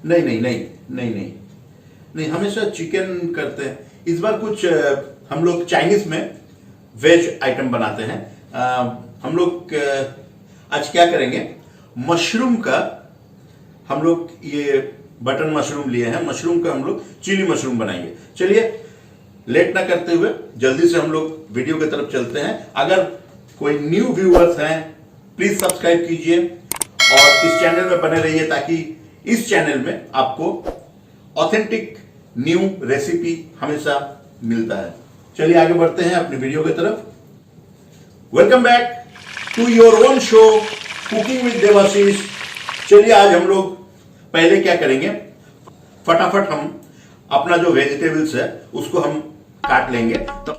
नहीं नहीं नहीं नहीं नहीं नहीं, हमेशा चिकन करते हैं। इस बार कुछ हम लोग चाइनीज में वेज आइटम बनाते हैं। हम लोग आज क्या करेंगे, मशरूम का हम लोग ये बटन मशरूम लिए हैं, मशरूम का हम लोग चिली मशरूम बनाएंगे। चलिए लेट ना करते हुए जल्दी से हम लोग वीडियो की तरफ चलते हैं। अगर कोई न्यू व्यूअर्स हैं प्लीज सब्सक्राइब कीजिए और इस चैनल में बने रहिए, ताकि इस चैनल में आपको ऑथेंटिक न्यू रेसिपी हमेशा मिलता है। चलिए आगे बढ़ते हैं अपनी वीडियो की तरफ। Welcome back to your own show cooking with Debashish. चलिए आज हम लोग पहले क्या करेंगे, फटाफट हम अपना जो वेजिटेबल्स है उसको हम काट लेंगे। तो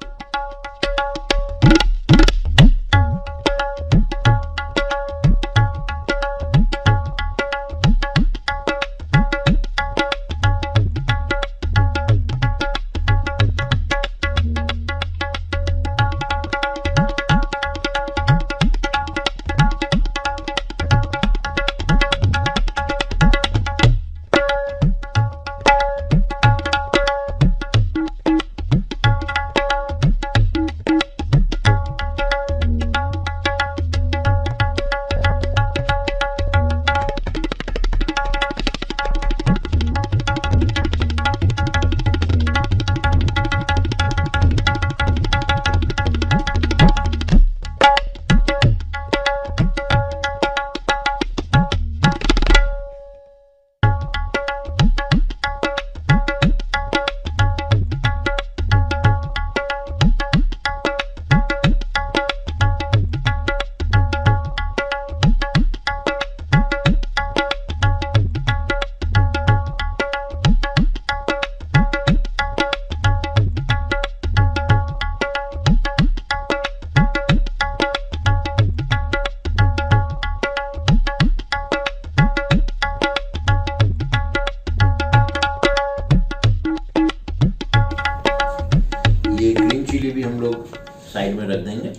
ये ग्रीन चिली भी हम लोग साइड में रख देंगे।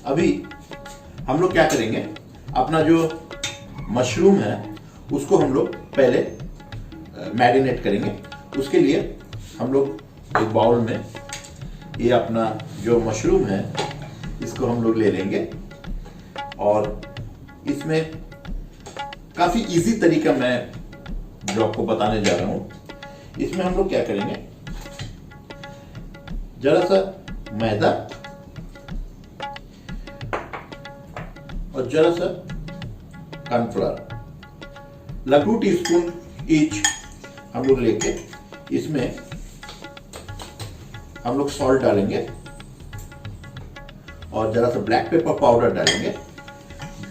अभी हम लोग क्या करेंगे, अपना जो मशरूम है उसको हम लोग पहले मैरिनेट करेंगे। उसके लिए हम लोग एक बाउल में ये अपना जो मशरूम है इसको हम लोग ले लेंगे और इसमें काफी इजी तरीका मैं जो आपको बताने जा रहा हूं। इसमें हम लोग क्या करेंगे, जरा सा मैदा और जरा सा कॉर्नफ्लोर, लगभग 2 टीस्पून ईच हम लोग लेके इसमें हम लोग सॉल्ट डालेंगे और जरा सा ब्लैक पेपर पाउडर डालेंगे।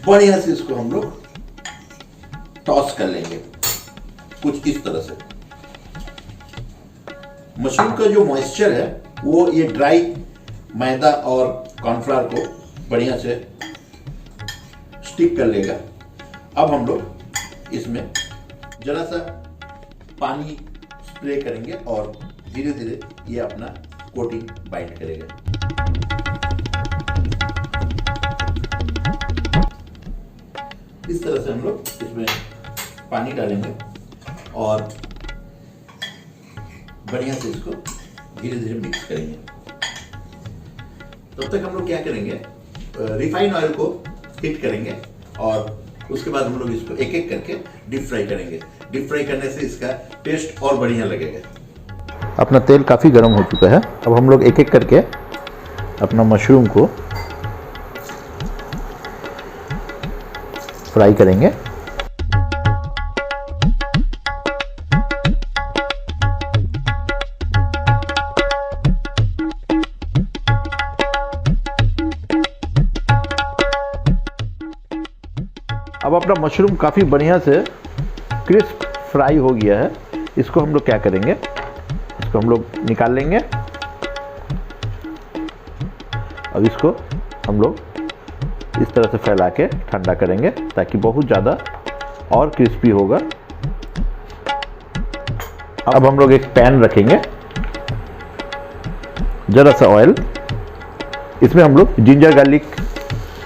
बढ़िया से इसको हम लोग टॉस कर लेंगे कुछ इस तरह से। मशरूम का जो मॉइस्चर है वो ये ड्राई मैदा और कॉर्नफ्लोर को बढ़िया से स्टिक कर लेगा। अब हम लोग इसमें जरा सा पानी स्प्रे करेंगे और धीरे धीरे ये अपना कोटिंग बाइंड करेगा। इस तरह से हम लोग इसमें पानी डालेंगे और बढ़िया से इसको धीरे धीरे मिक्स करेंगे। तब तक हम लोग क्या करेंगे, रिफाइंड ऑयल को हीट करेंगे और उसके बाद हम लोग इसको एक एक करके डीप फ्राई करेंगे। डीप फ्राई करने से इसका टेस्ट और बढ़िया लगेगा। अपना तेल काफ़ी गर्म हो चुका है। अब हम लोग एक एक करके अपना मशरूम को फ्राई करेंगे। अब अपना मशरूम काफ़ी बढ़िया से क्रिस्प फ्राई हो गया है। इसको हम लोग क्या करेंगे, इसको हम लोग निकाल लेंगे। अब इसको हम लोग इस तरह से फैला के ठंडा करेंगे ताकि बहुत ज़्यादा और क्रिस्पी होगा। अब हम लोग एक पैन रखेंगे, ज़रा सा ऑयल, इसमें हम लोग जिंजर गार्लिक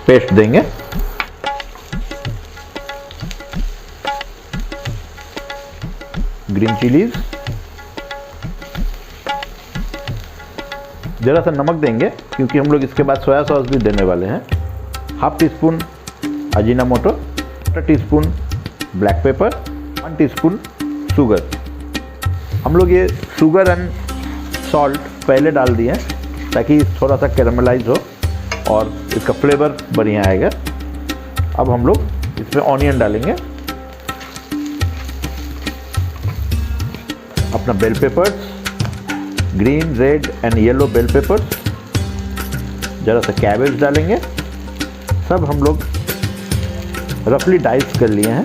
पेस्ट देंगे। ग्रीन चिलीज, ज़रा सा नमक देंगे क्योंकि हम लोग इसके बाद सोया सॉस भी देने वाले हैं। Half teaspoon Ajinomoto, 1 teaspoon black pepper, 1 teaspoon sugar. हम लोग ये शुगर एंड सॉल्ट पहले डाल दिए हैं ताकि थोड़ा सा कैरामलाइज हो और इसका फ्लेवर बढ़िया आएगा। अब हम लोग इसमें ऑनियन डालेंगे, अपना bell peppers, green, red and yellow bell peppers, ज़रा सा कैबेज डालेंगे। सब हम लोग रफली डाइस कर लिए हैं।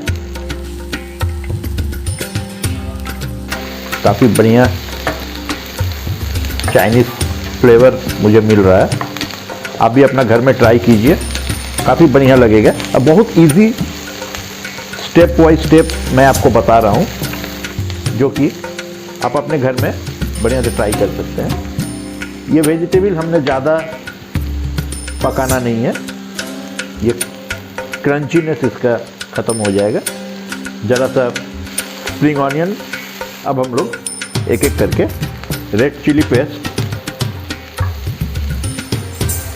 काफ़ी बढ़िया चाइनीज़ फ्लेवर मुझे मिल रहा है। आप भी अपना घर में ट्राई कीजिए, काफ़ी बढ़िया लगेगा। अब बहुत इजी स्टेप बाय स्टेप मैं आपको बता रहा हूँ, जो कि आप अपने घर में बढ़िया से ट्राई कर सकते हैं। ये वेजिटेबल हमने ज़्यादा पकाना नहीं है, ये क्रंचीनेस इसका ख़त्म हो जाएगा। ज़रा सा स्प्रिंग ऑनियन। अब हम लोग एक एक करके red chilli paste,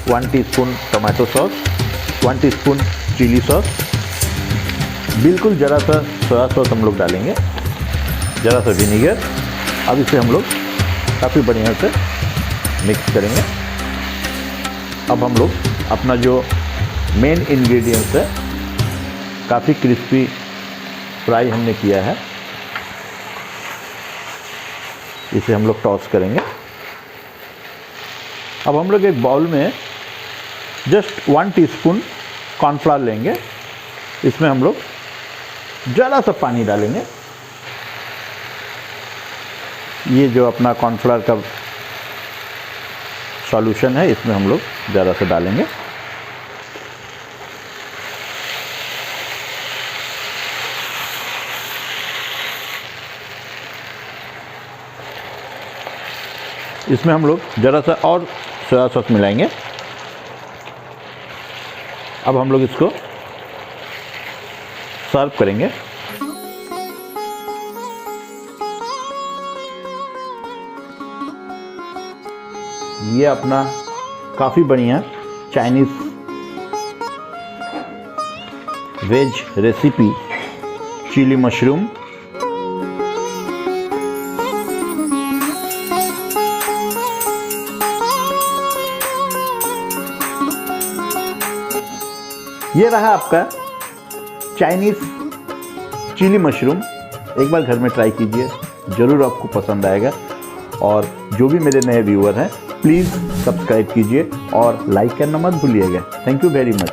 1 teaspoon tomato sauce, 1 teaspoon chilli sauce, बिल्कुल ज़रा सा सोया सॉस हम लोग डालेंगे, ज़रा सा विनीगर। अब इसे हम लोग काफ़ी बढ़िया से मिक्स करेंगे। अब हम लोग अपना जो मेन इंग्रेडिएंट्स है, काफ़ी क्रिस्पी फ्राई हमने किया है, इसे हम लोग टॉस करेंगे। अब हम लोग एक बाउल में जस्ट 1 टीस्पून कॉर्नफ्लावर लेंगे, इसमें हम लोग ज़रा सा पानी डालेंगे। ये जो अपना कॉर्नफ्लावर का सॉल्यूशन है, इसमें हम लोग ज़रा सा डालेंगे। इसमें हम लोग ज़रा सा और सोया सॉस मिलाएंगे। अब हम लोग इसको सर्व करेंगे। ये अपना काफ़ी बढ़िया Chinese veg recipe chilli mushroom. ये रहा आपका चाइनीज़ चिली मशरूम। एक बार घर में ट्राई कीजिए, ज़रूर आपको पसंद आएगा। और जो भी मेरे नए व्यूअर हैं, प्लीज़ सब्सक्राइब कीजिए और लाइक करना मत भूलिएगा। Thank you very much.